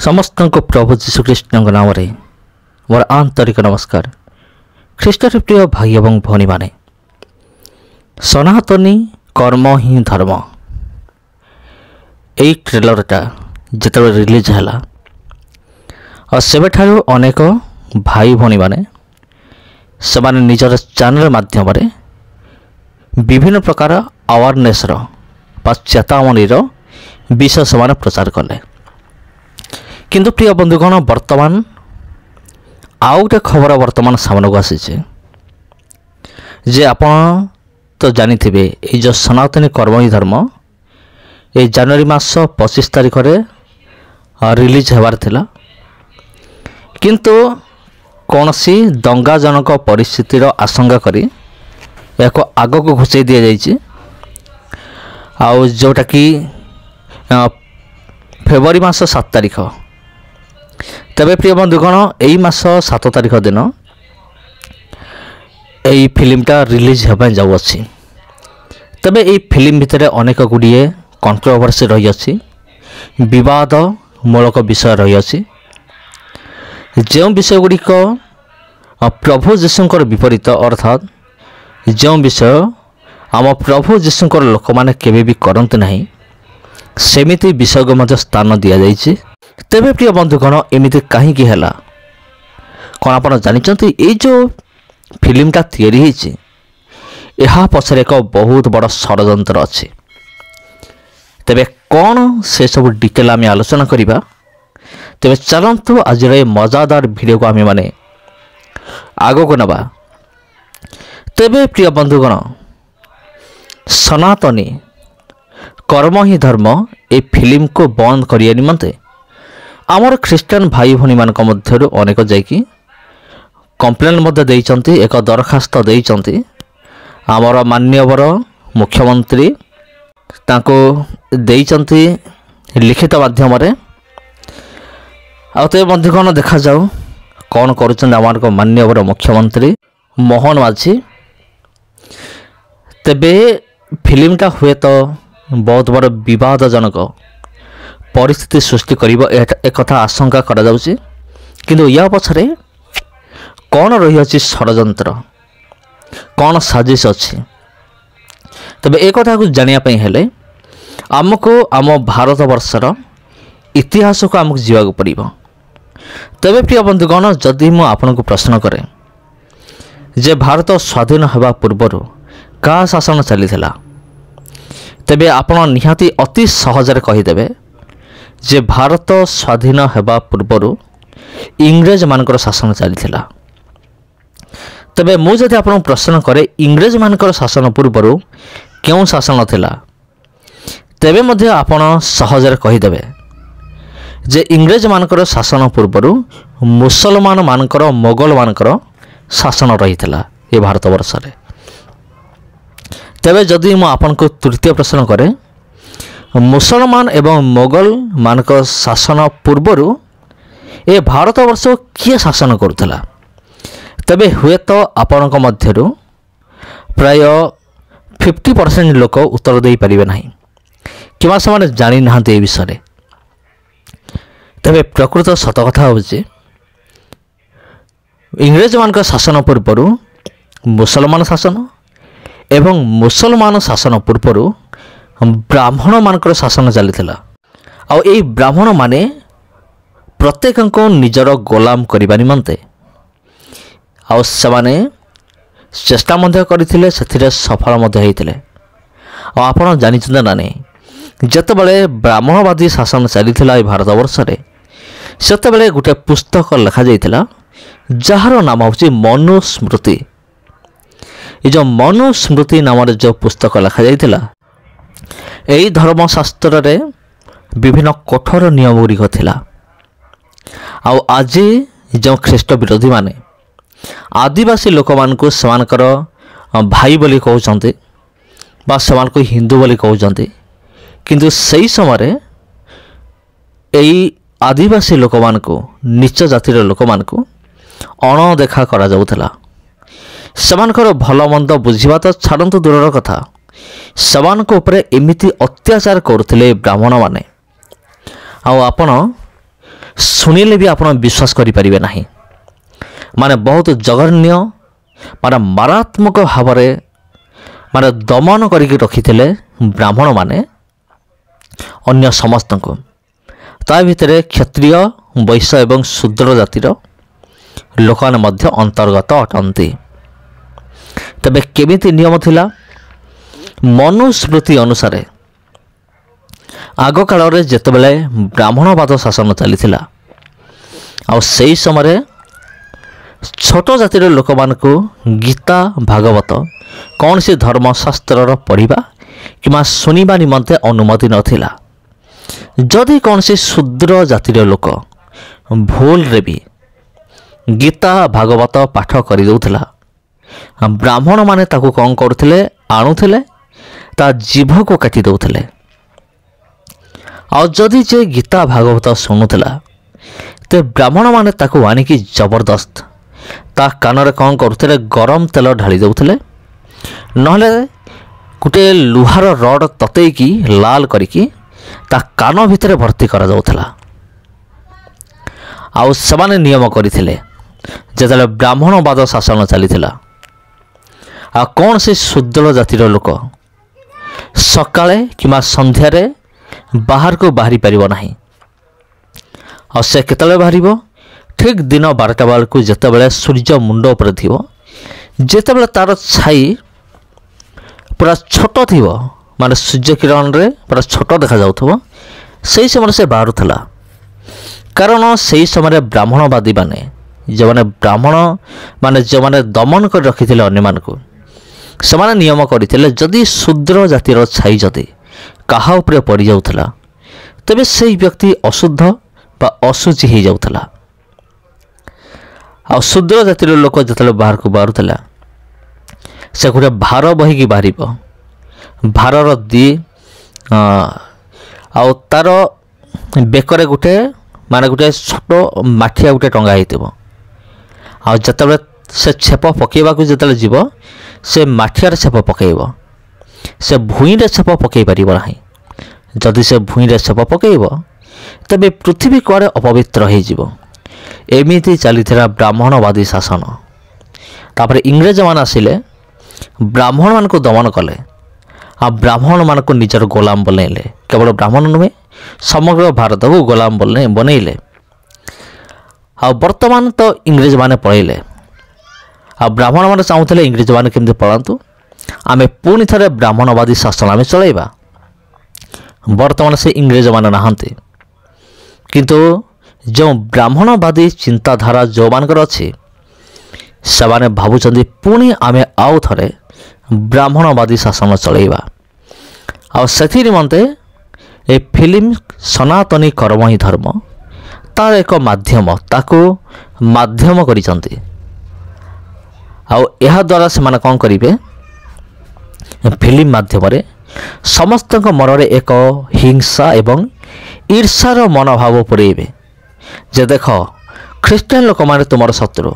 समस्त को प्रभु जीशुख्रीष्ण नाम मोर आंतरिक नमस्कार। ख्रीष्टर प्रिय भाई एवं भौणी माने, सनातनी कर्म ही धर्म यही ट्रेलरटा जिते रिलीज है और सेबेठारू अनेक भाई भौणी माने से निजर चैनल माध्यम विभिन्न प्रकार अवेयरनेस चेतावनी विषय से प्रचार कले। किंतु प्रिय बंधुगण, वर्तमान आउ गोटे खबर वर्तमान सामने को आसी जे आपण तो जानी थे ये जो सनातनी कर्म ही धर्म ये जनवरी मास 25 तारीख रे रिलीज होबार थिला, किंतु कौनसी दंगाजनक परिस्थितिर आशंका करी याको आग को घुसई दि जाइए आउ जोटा कि फेब्रुआरी मास 7 तारीख। तबे प्रिय बंधुगण, यही मास 7 तारीख दिन यही फिल्मटा रिलीज होगा जाऊँगी। तबे यही फिल्म भितर अनेक गुड़िए कंट्रोवर्सी रही अछि, विवाद मूलक विषय रही अछि, जो विषय गुड़िक प्रभु जीशुंकर विपरीत, अर्थात जो विषय आम प्रभु जीशुंकर लोक माने केबे भी करते नहीं सेमिति विषय को मध्य स्थान दि जाइए। तेबे प्रिय बंधुगण, एमिति कहीं है कौन आप जानते ये जो फिल्मटा तैयारी होती यह पछरे एक बहुत बड़ षड्यंत्र अच्छी। तेबे कौन से सब डिटेल आम आलोचना करवा। तेबे चलतु आज मजादार वीडियो को आम माने आग को नवा। तेबे प्रिय बंधुगण, सनातनी कर्म ही धर्म ए फिल्म को बंद करिया निमंते आमर ख्रीस्टान भाई भौणी मान मध्य अनेक जाइकी कंप्लेन मध्य देइचंती, एक दरखास्त देइचंती आमर माननीयवर मुख्यमंत्री ताको देइचंती लिखित माध्यम रे। आते बंधुगण देखा जाऊ कौन करुचंद आमर को माननीयवर मुख्यमंत्री मोहन माझी। तेबे फिल्मटा हुए तो बहुत बड़ विवादजनक परिस्थिति सृष्टि करिबो एक कथा आशंका करा जाउची, किंतु या पछरे कौन रही अछि षड्यंत्र, कौन साजिश अछि। तबे एक कथा को जानिया पई हेले आमको आम भारत वर्षर इतिहास को आमको जीवा को पड़िबो। तबे प्रिय बंधुगण, जदि मु आपन को प्रश्न करे जे भारत स्वाधीन होगा पूर्वर का शासन चली थिला, तेबे आपण निहाती अति सहजरे कहीदेवे जे भारत स्वाधीन होगा पूर्वर इंग्रेज मानकर शासन चली थिला। तेबे मु जदि आपण प्रश्न करे इंग्रेज मानकर शासन पूर्वर क्यों शासन थिला, तेबे मध्ये आपण सहजरे कहीदेवे जे इंग्रेज मानकर शासन पूर्वर मुसलमान मानकर मोगल मानकर शासन रही थिला ये भारत वर्ष रे। तेबे जदि मु आपन को तृतीय प्रश्न करे मुसलमान एवं मोगल मानक शासन पूर्वर ए भारत वर्ष किए शासन करुला, तेबे हुए तो आपण मध्यरु प्राय 50% लोक उत्तर दे पारिबे नहीं किमा से जानी नाहांती ए विषय। तेबे प्रकृत सत कथा होची इंग्रेज मान शासन पूर्वर मुसलमान शासन एवं मुसलमान शासन पूर्वर ब्राह्मण मानकर शासन चली आ ब्राह्मण माने प्रत्येक को निजर गोलाम करने निमंते आने चेष्टा करते से सफल होते। आपड़ जानते ना नहीं जितेबाला ब्राह्मणवादी शासन चली भारत वर्ष से गोटे पुस्तक लिखा जाइथिला जार नाम हूँ मनुस्मृति। ये जो मनुस्मृति नाम जो पुस्तक लिखा जाइथिला यही धर्मशास्त्र रे विभिन्न कठोर नियम गुड़िक थिला। आज जो ख्रीष्ट विरोधी माने आदिवासी लोक मान को सेमानकर भाई बोली कहउचंती बा सेमान को हिंदू बोली कहउचंती, किंतु सही समय यही आदिवासी लोक मान को नीच जातिर लोक मान को अणदेखा करा जाउथला। सेमानकर भल मंद बुझिबा तो छाड़ंतु दूरर कथा, सेमानक उपरे एमिति अत्याचार करुथिले ब्राह्मण माने। आपण ଶୁଣିଲେ ବି ଆପଣ ବିଶ୍ୱାସ କରିପାରିବେ ନାହିଁ। ମାନେ ବହୁତ ଜଘନ୍ୟ ମାନେ ମାରାତ୍ମକ ଭାବରେ ମାନେ ଦମନ କରିକି ରଖିଥିଲେ ବ୍ରାହ୍ମଣମାନେ ଅନ୍ୟ ସମସ୍ତଙ୍କୁ। ତା ଭିତରେ କ୍ଷତ୍ରିୟ, ବୈଶ୍ୟ ଏବଂ ଶୂଦ୍ର ଜାତିର ଲୋକମାନେ ମଧ୍ୟ ଅନ୍ତର୍ଗତ ଅଟନ୍ତି। ତେବେ କେମିତି ନିୟମ ଥିଲା? ମନୁସ୍ମୃତି ଅନୁସାରେ ଆଗକାଳରେ ଯେତେବେଳେ ବ୍ରାହ୍ମଣବାଦ ଶାସନ ଚାଲିଥିଲା, ଆଉ ସେହି ସମୟରେ ଛୋଟ ଜାତିର ଲୋକମାନଙ୍କୁ ଗୀତା, ଭାଗବତ କୌଣସି ଧର୍ମଶାସ୍ତ୍ରର ପଢ଼ିବା କିମ୍ବା ଶୁଣିବା ନିମନ୍ତେ ଅନୁମତି ନଥିଲା। ଯଦି କୌଣସି ଶୂଦ୍ର ଜାତିର ଲୋକ ଭୁଲରେ ବି ଗୀତା, ଭାଗବତ ପାଠ କରିଦେଉଥିଲା, ବ୍ରାହ୍ମଣମାନେ ତାକୁ କ'ଣ କରୁଥିଲେ? ଆଣୁଥିଲେ, ତା ଜିଭକୁ କାଟି ଦେଉଥିଲେ। ଆଉ ଯଦି ଯେ ଗୀତା, ଭାଗବତ ଶୁଣୁଥିଲା, ତେବେ ବ୍ରାହ୍ମଣମାନେ ତାକୁ ଆଣିକି ଜବରଦସ୍ତ ତା କାନରେ କ'ଣ କରୁଥିଲେ? ଗରମ ତେଲ ଢାଳି ଦେଉଥିଲେ, ନହେଲେ ଗୋଟିଏ ଲୁହାର ରଡ଼ ତତେଇକି ଲାଲ କରିକି ତା କାନ ଭିତରେ ଭର୍ତ୍ତି କରାଯାଉଥିଲା। ଆଉ ସେମାନେ ନିୟମ କରିଥିଲେ, ଯେତେବେଳେ ବ୍ରାହ୍ମଣବାଦ ଶାସନ ଚାଲିଥିଲା, ଆଉ କୌଣସି ଶୂଦ୍ର ଜାତିର ଲୋକ ସକାଳେ କିମ୍ବା ସନ୍ଧ୍ୟାରେ ବାହାରକୁ ବାହାରି ପାରିବ ନାହିଁ। ଆଉ ସେ କେତେବେଳେ ବାହାରିବ? ଠିକ୍ ଦିନ 12ଟା ବେଳକୁ, ଯେତେବେଳେ ସୂର୍ଯ୍ୟ ମୁଣ୍ଡ ଉପରେ ଥିବ, ଯେତେବେଳେ ତା'ର ଛାଇ ପୁରା ଛୋଟ ଥିବ, ମାନେ ସୂର୍ଯ୍ୟ କିରଣରେ ପୁରା ଛୋଟ ଦେଖାଯାଉଥିବ, ସେହି ସମୟରେ ସେ ବାହାରୁଥିଲା। କାରଣ ସେହି ସମୟରେ ବ୍ରାହ୍ମଣବାଦୀମାନେ, ଯେଉଁମାନେ ଦମନ କରି ରଖିଥିଲେ ଅନ୍ୟମାନଙ୍କୁ, ସେମାନେ ନିୟମ କରିଥିଲେ, ଯଦି ଶୂଦ୍ର ଜାତିର ଛାଇ ଯଦି କାହା ଉପରେ ପଡ଼ିଯାଉଥିଲା, ତେବେ ସେହି ବ୍ୟକ୍ତି ଅଶୁଦ୍ଧ ବା ଅଶୁଚି ହୋଇଯାଉଥିଲା। ଆଉ ଶୂଦ୍ର ଜାତିର ଲୋକ ଯେତେବେଳେ ବାହାରକୁ ବାହାରୁଥିଲା, ସେ ଗୋଟେ ଭାର ବହିକି ବାହାରିବ। ଭାରର ଆଉ ତା'ର ବେକରେ ଗୋଟେ ଛୋଟ ମାଠିଆ ଗୋଟେ ଟଙ୍ଗା ହେଇଥିବ। ଆଉ ଯେତେବେଳେ ସେ ଛେପ ପକାଇବାକୁ ଯେତେବେଳେ ଯିବ, ସେ ମାଠିଆରେ ଛେପ ପକାଇବ, ସେ ଭୂଇଁରେ ଛେପ ପକାଇ ପାରିବ ନାହିଁ। ଯଦି ସେ ଭୂଇଁରେ ଛେପ ପକାଇବ, ତେବେ ପୃଥିବୀ କୁଆଡ଼େ ଅପବିତ୍ର ହୋଇଯିବ। ଏମିତି ଚାଲିଥିଲା ବ୍ରାହ୍ମଣବାଦୀ ଶାସନ। ତାପରେ ଇଂରେଜମାନେ ଆସିଲେ, ବ୍ରାହ୍ମଣମାନଙ୍କୁ ଦମନ କଲେ, ଆଉ ବ୍ରାହ୍ମଣମାନଙ୍କୁ ନିଜର ଗୋଲାମ ବନେଇଲେ। କେବଳ ବ୍ରାହ୍ମଣ ନୁହେଁ, ସମଗ୍ର ଭାରତକୁ ଗୋଲାମ ବନେଇଲେ। ଆଉ ବର୍ତ୍ତମାନ ତ ଇଂରେଜମାନେ ପଳାଇଲେ, ଆଉ ବ୍ରାହ୍ମଣମାନେ ଚାହୁଁଥିଲେ ଇଂରେଜମାନେ କେମିତି ପଳାନ୍ତୁ, ଆମେ ପୁଣି ଥରେ ବ୍ରାହ୍ମଣବାଦୀ ଶାସନ ଆମେ ଚଳାଇବା। ବର୍ତ୍ତମାନ ସେ ଇଂରେଜମାନେ ନାହାନ୍ତି, କିନ୍ତୁ ଯେଉଁ ବ୍ରାହ୍ମଣବାଦୀ ଚିନ୍ତାଧାରା ଯେଉଁମାନଙ୍କର ଅଛି, ସେମାନେ ଭାବୁଛନ୍ତି ପୁଣି ଆମେ ଆଉ ଥରେ ବ୍ରାହ୍ମଣବାଦୀ ଶାସନ ଚଳାଇବା। ଆଉ ସେଥି ନିମନ୍ତେ ଏ ଫିଲ୍ମ ସନାତନୀ କର୍ମ ହିଁ ଧର୍ମ, ତାର ଏକ ମାଧ୍ୟମ, ତାକୁ ମାଧ୍ୟମ କରିଛନ୍ତି। ଆଉ ଏହାଦ୍ୱାରା ସେମାନେ କ'ଣ କରିବେ? ଫିଲ୍ମ ମାଧ୍ୟମରେ ସମସ୍ତଙ୍କ ମନରେ ଏକ ହିଂସା ଏବଂ ଈର୍ଷାର ମନୋଭାବ ପୁରେଇବେ, ଯେ ଦେଖ, ଖ୍ରୀଷ୍ଟିଆନ ଲୋକମାନେ ତୁମର ଶତ୍ରୁ,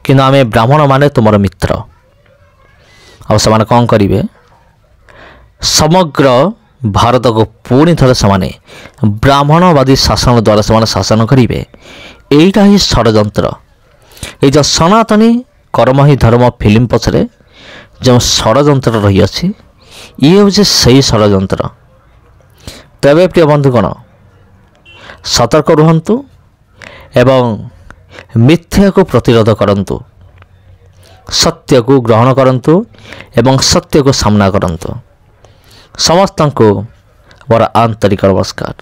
କିନ୍ତୁ ଆମେ ବ୍ରାହ୍ମଣମାନେ ତୁମର ମିତ୍ର। ଆଉ ସେମାନେ କ'ଣ କରିବେ? ସମଗ୍ର ଭାରତକୁ ପୁଣି ଥରେ ସେମାନେ ବ୍ରାହ୍ମଣବାଦୀ ଶାସନ ଦ୍ୱାରା ସେମାନେ ଶାସନ କରିବେ। ଏଇଟା ହିଁ ଷଡ଼ଯନ୍ତ୍ର। ଏଇ ଯେଉଁ ସନାତନୀ କର୍ମ ହିଁ ଧର୍ମ ଫିଲ୍ମ ପଛରେ ଯେଉଁ ଷଡ଼ଯନ୍ତ୍ର ରହିଅଛି, ଇଏ ହେଉଛି ସେହି ଷଡ଼ଯନ୍ତ୍ର। ତେବେ ପ୍ରିୟ ବନ୍ଧୁଗଣ, ସତର୍କ ରୁହନ୍ତୁ ଏବଂ ମିଥ୍ୟାକୁ ପ୍ରତିରୋଧ କରନ୍ତୁ, ସତ୍ୟକୁ ଗ୍ରହଣ କରନ୍ତୁ ଏବଂ ସତ୍ୟକୁ ସାମ୍ନା କରନ୍ତୁ। ସମସ୍ତଙ୍କୁ ମୋର ଆନ୍ତରିକ ନମସ୍କାର।